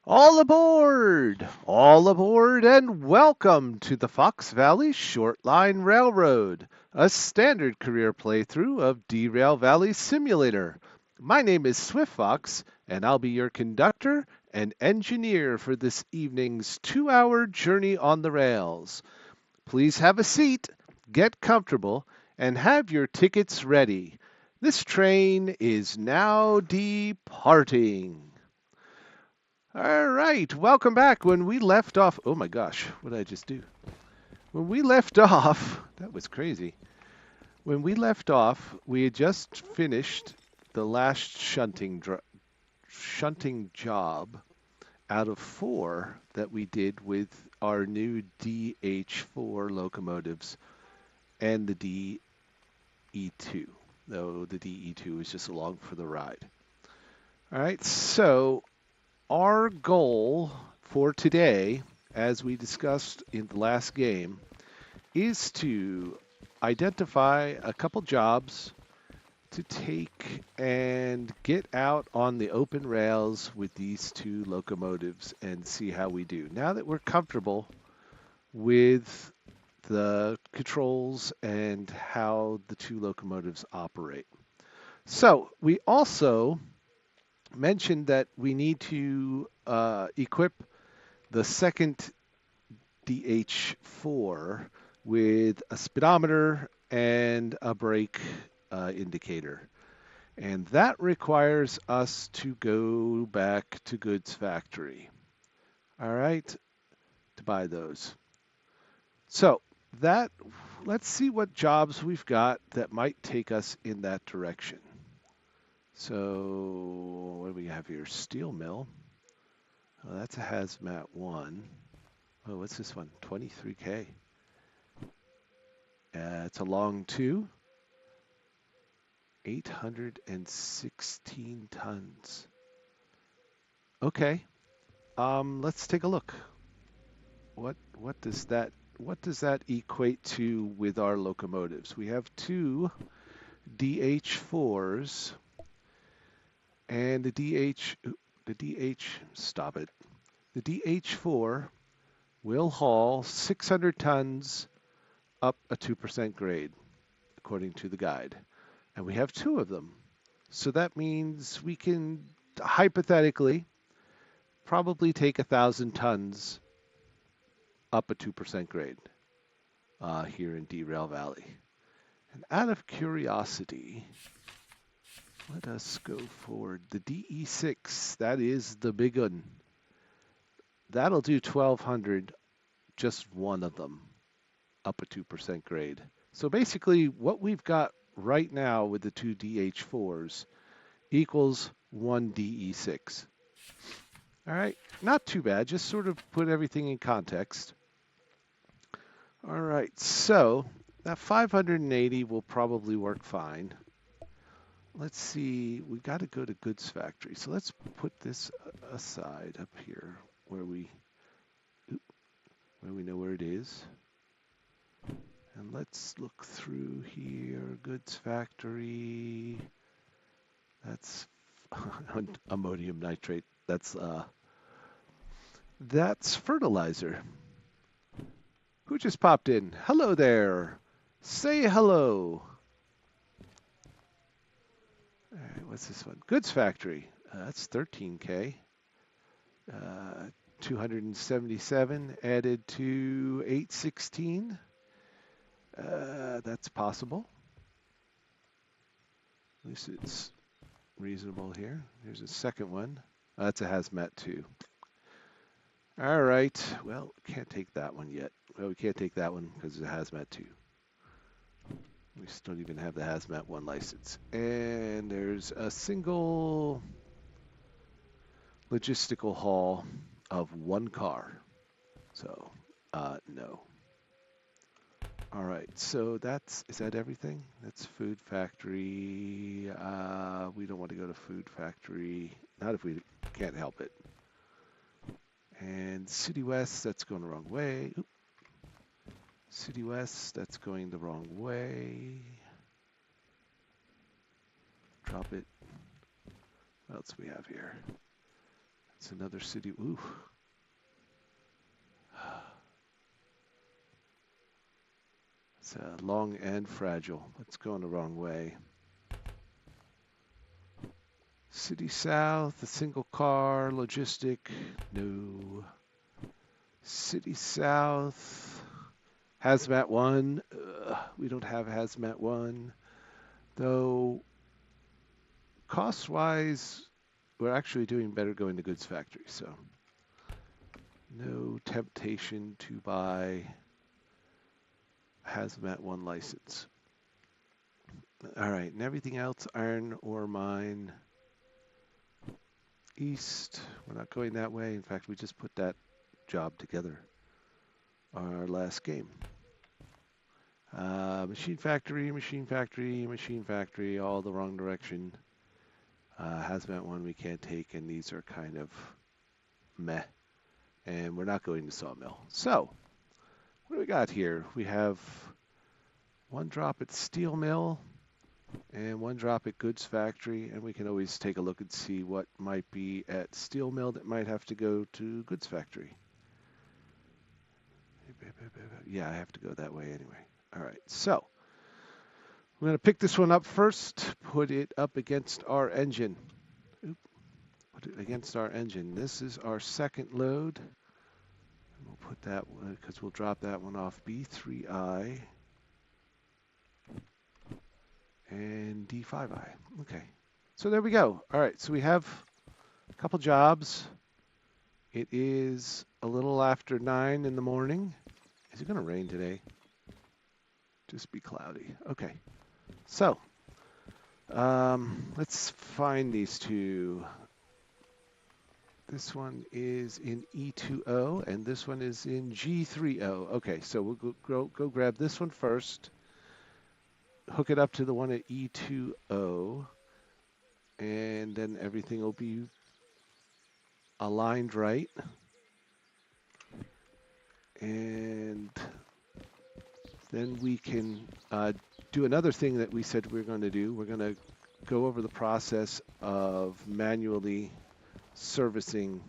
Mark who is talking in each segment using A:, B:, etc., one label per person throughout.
A: All aboard! All aboard, and welcome to the Fox Valley Short Line Railroad, a standard career playthrough of Derail Valley Simulator. My name is Swift Fox, and I'll be your conductor and engineer for this evening's 2-hour journey on the rails. Please have a seat, get comfortable, and have your tickets ready. This train is now departing. All right, welcome back. When we left off, oh my gosh, what did I just do? When we left off, that was crazy. When we left off, we had just finished the last shunting job out of 4 that we did with our new DH4 locomotives and the DE2, though the DE2 is just along for the ride. All right, so our goal for today, as we discussed in the last game, is to identify a couple jobs to take and get out on the open rails with these 2 locomotives and see how we do. Now that we're comfortable with the controls and how the 2 locomotives operate. So we also mentioned that we need to equip the second DH4 with a speedometer and a brake indicator. And that requires us to go back to Goods Factory. All right, to buy those. So let's see what jobs we've got that might take us in that direction. So what do we have here? Steel mill. Oh, that's a hazmat 1. Oh, what's this one? 23K. It's a long 2. 816 tons. Okay. Let's take a look. What does that equate to with our locomotives? We have 2 DH4's and the DH4 will haul 600 tons up a 2% grade, according to the guide. And we have 2 of them. So that means we can hypothetically probably take 1,000 tons up a 2% grade here in Derail Valley. And out of curiosity, let us go forward. The DE6, that is the big one. That'll do 1,200, just one of them, up a 2% grade. So basically what we've got right now with the 2 DH4s equals 1 DE6. All right, not too bad, just sort of put everything in context. All right, so that 580 will probably work fine. Let's see, we got to go to Goods Factory. So let's put this aside up here where we know where it is. And let's look through here. Goods Factory. That's ammonium nitrate. That's fertilizer. Who just popped in? Hello there. Say hello. All right, what's this one? Goods Factory. That's 13K. 277 added to 816. That's possible. At least it's reasonable here. Here's a second one. That's a hazmat 2. All right. Well, can't take that one yet. Well, we can't take that one because it's a hazmat 2. We still don't even have the hazmat 1 license. And there's a single logistical haul of 1 car. So, no. All right, so is that everything? That's Food Factory. We don't want to go to Food Factory. Not if we can't help it. And City West, that's going the wrong way. Oop. City West, that's going the wrong way. Drop it. What else do we have here? It's another city. Ooh. It's long and fragile. It's going the wrong way. City South, a single car, logistic, no. City South, Hazmat 1. We don't have Hazmat 1. Though, cost-wise, we're actually doing better going to goods factory, so no temptation to buy Hazmat 1 license. All right, and everything else, iron ore mine, east. We're not going that way. In fact, we just put that job together our last game. Machine factory, machine factory, machine factory, all the wrong direction. Hazmat 1 we can't take, and these are kind of meh. And we're not going to sawmill. So, what do we got here? We have one drop at steel mill and one drop at goods factory, and we can always take a look and see what might be at steel mill that might have to go to goods factory. Yeah, I have to go that way anyway. All right, so we're going to pick this one up first, put it up against our engine. Put it against our engine. This is our second load. And we'll put that one, because we'll drop that one off B3I and D5I. Okay, so there we go. All right, so we have a couple jobs. It is a little after 9 in the morning. Is it going to rain today? Just be cloudy. Okay, so let's find these two. This one is in E20 and this one is in G30. Okay, so we'll go grab this one first, hook it up to the one at E20, and then everything will be aligned right. And then we can do another thing that we said we were going to do. We're going to go over the process of manually servicing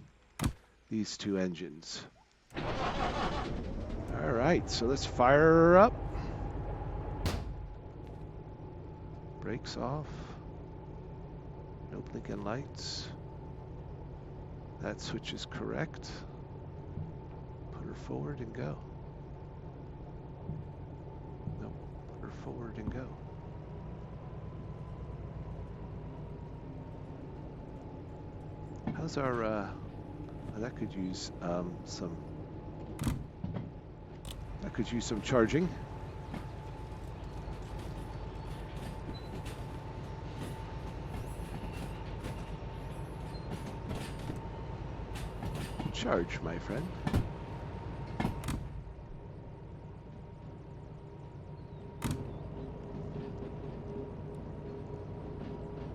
A: these two engines. All right, so let's fire her up. Brakes off. No blinking lights. That switch is correct. Put her forward and go. Nope, put her forward and go. How's our, that could use some charging. Charge, my friend.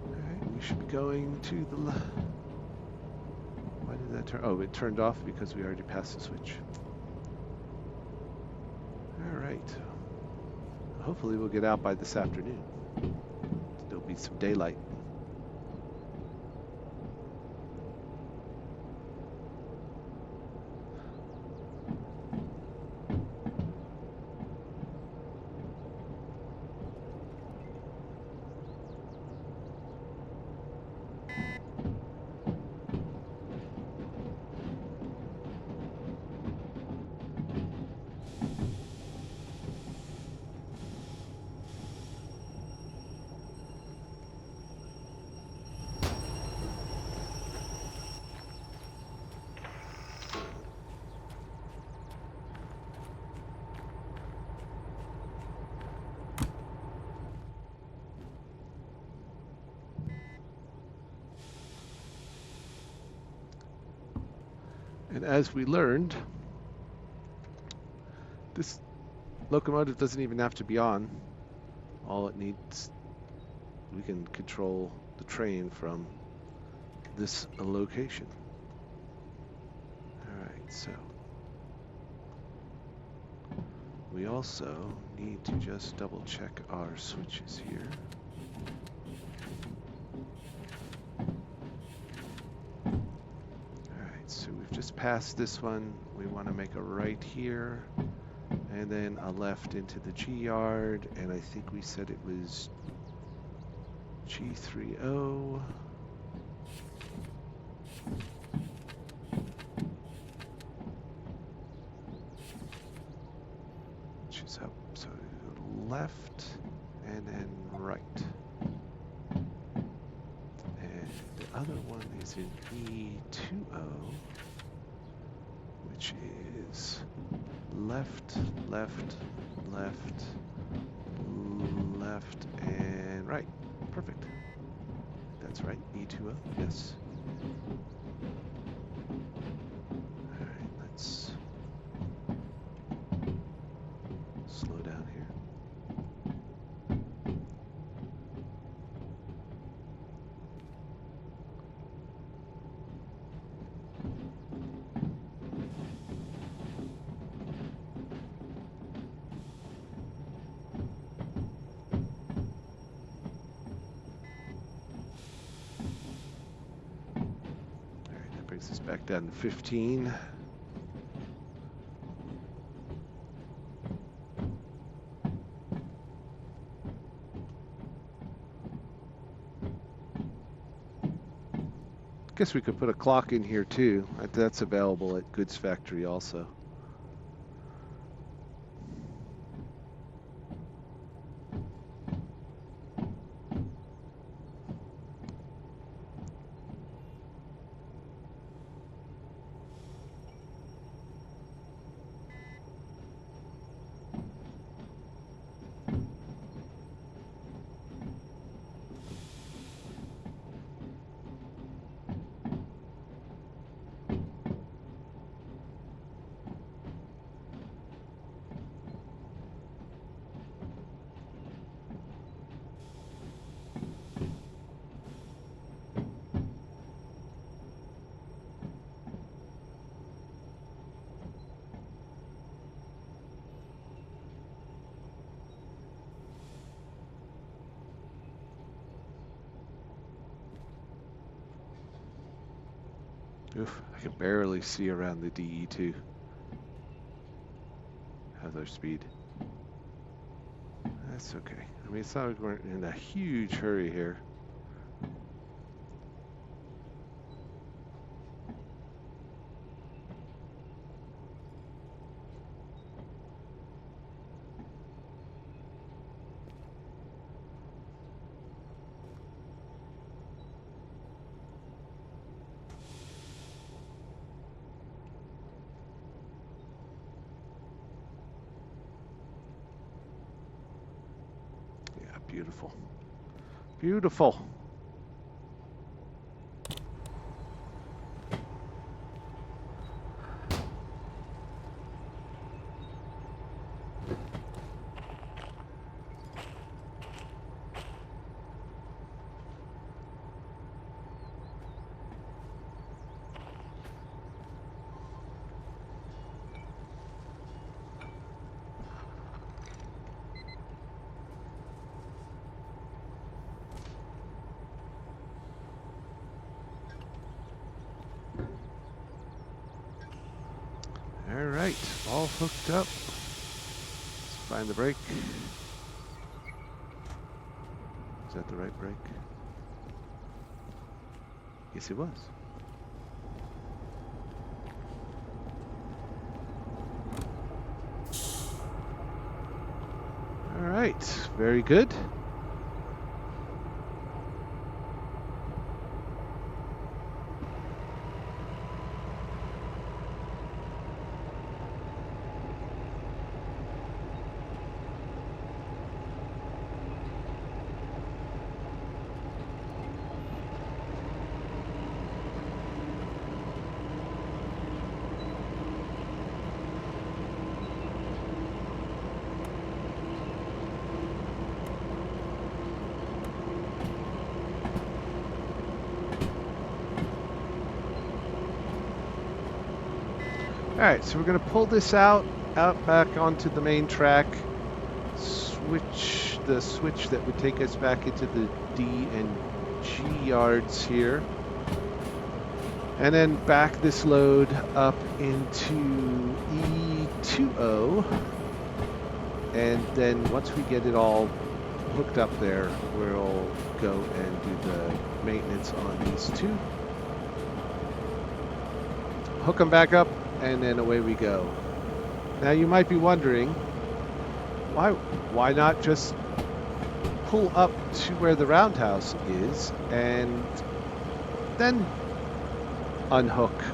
A: Alright, we should be going to the left. Why did that turn? Oh, it turned off because we already passed the switch. Alright. Hopefully we'll get out by this afternoon. There'll be some daylight. And as we learned, this locomotive doesn't even have to be on. All it needs, we can control the train from this location. All right, so we also need to just double check our switches here. just past this one, we want to make a right here, and then a left into the G yard, and I think we said it was G30. Which is up, so we go left, and then right. And the other one is in E20, which is left, left, left, left, and right. Perfect. That's right, E20, yes. All right, let's slow down here. Brings us back down to 15. Guess we could put a clock in here too. That's available at Goods Factory also. Oof, I can barely see around the DE2. How's our speed? That's okay. I mean, it's not like we're in a huge hurry here. Beautiful. Beautiful. All right, all hooked up. Let's find the brake. Is that the right brake? Yes, it was. All right, very good. All right, so we're going to pull this out back onto the main track, switch the switch that would take us back into the D and G yards here. And then back this load up into E20. And then once we get it all hooked up there, we'll go and do the maintenance on these two. Hook them back up, and then away we go. Now you might be wondering, why not just pull up to where the roundhouse is and then unhook,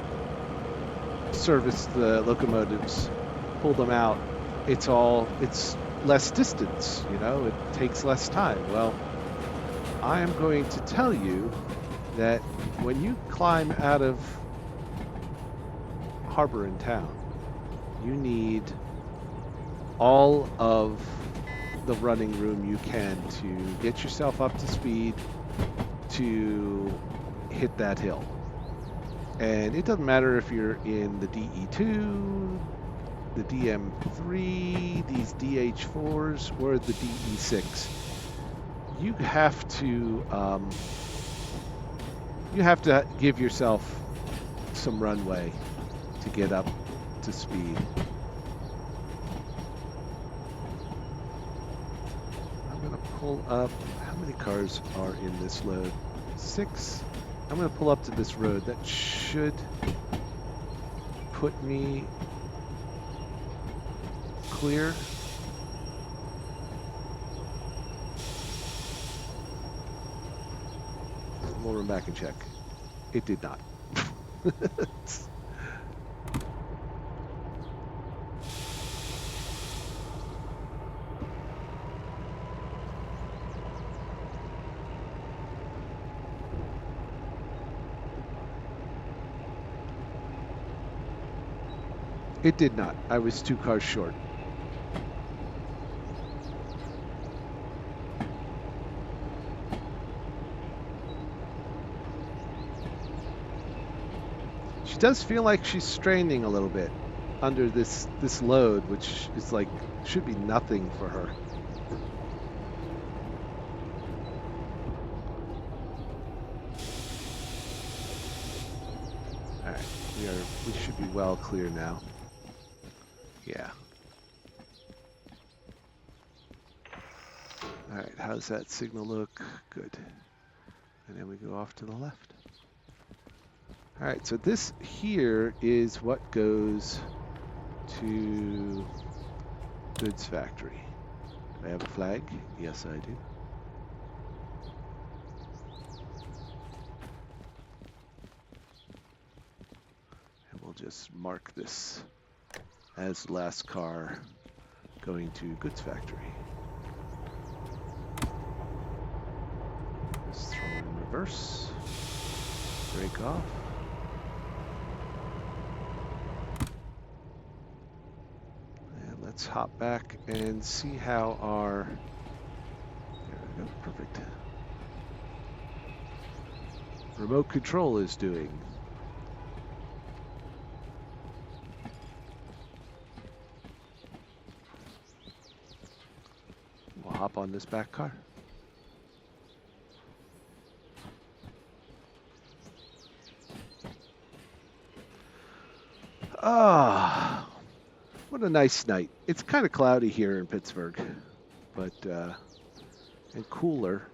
A: service the locomotives, pull them out. It's less distance, you know, it takes less time. Well, I am going to tell you that when you climb out of harbor in town, you need all of the running room you can to get yourself up to speed to hit that hill. And it doesn't matter if you're in the DE2, the DM3, these DH4's, or the DE6. You have to give yourself some runway to get up to speed. I'm going to pull up. How many cars are in this load? 6. I'm going to pull up to this road. That should put me clear. We'll run back and check. It did not. It did not. I was 2 cars short. She does feel like she's straining a little bit under this load, which is like, should be nothing for her. All right, we should be well clear now. Yeah. All right, how's that signal look? Good. And then we go off to the left. All right, so this here is what goes to goods factory. Do I have a flag? Yes, I do. And we'll just mark this as last car going to goods factory. Just throw in reverse, brake off. And let's hop back and see how our, there we go, perfect. Remote control is doing. We'll hop on this back car. Ah, what a nice night. It's kind of cloudy here in Pittsburgh, but and cooler,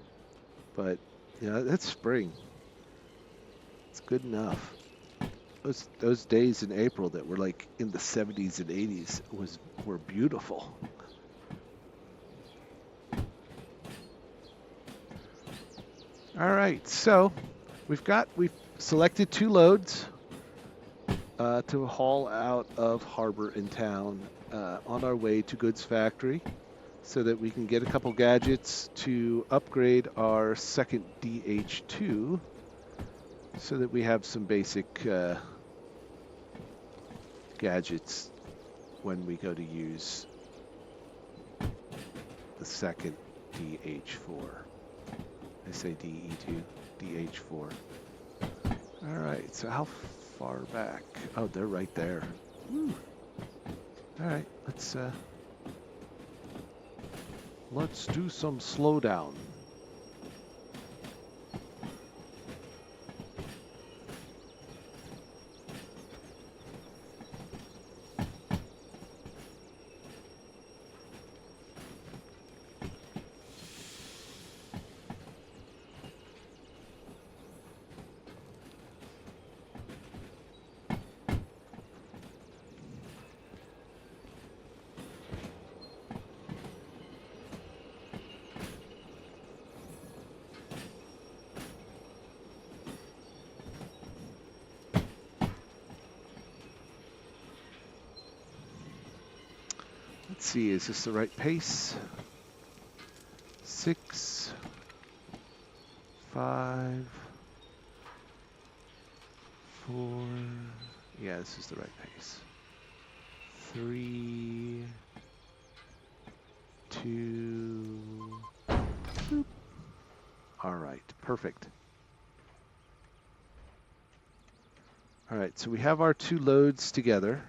A: but you know, that's spring. It's good enough. Those days in April that were like in the 70s and 80s were beautiful. All right, so we've selected 2 loads to haul out of harbor in town on our way to goods factory, so that we can get a couple gadgets to upgrade our second DH2, so that we have some basic gadgets when we go to use the second DH4. I say DE2, DH4. All right, so how far back? Oh, they're right there. Woo. All right, let's do some slowdown. Let's see, is this the right pace? 6, 5, 4. Yeah, this is the right pace. 3, 2. Boop. All right, perfect. All right, so we have our two loads together.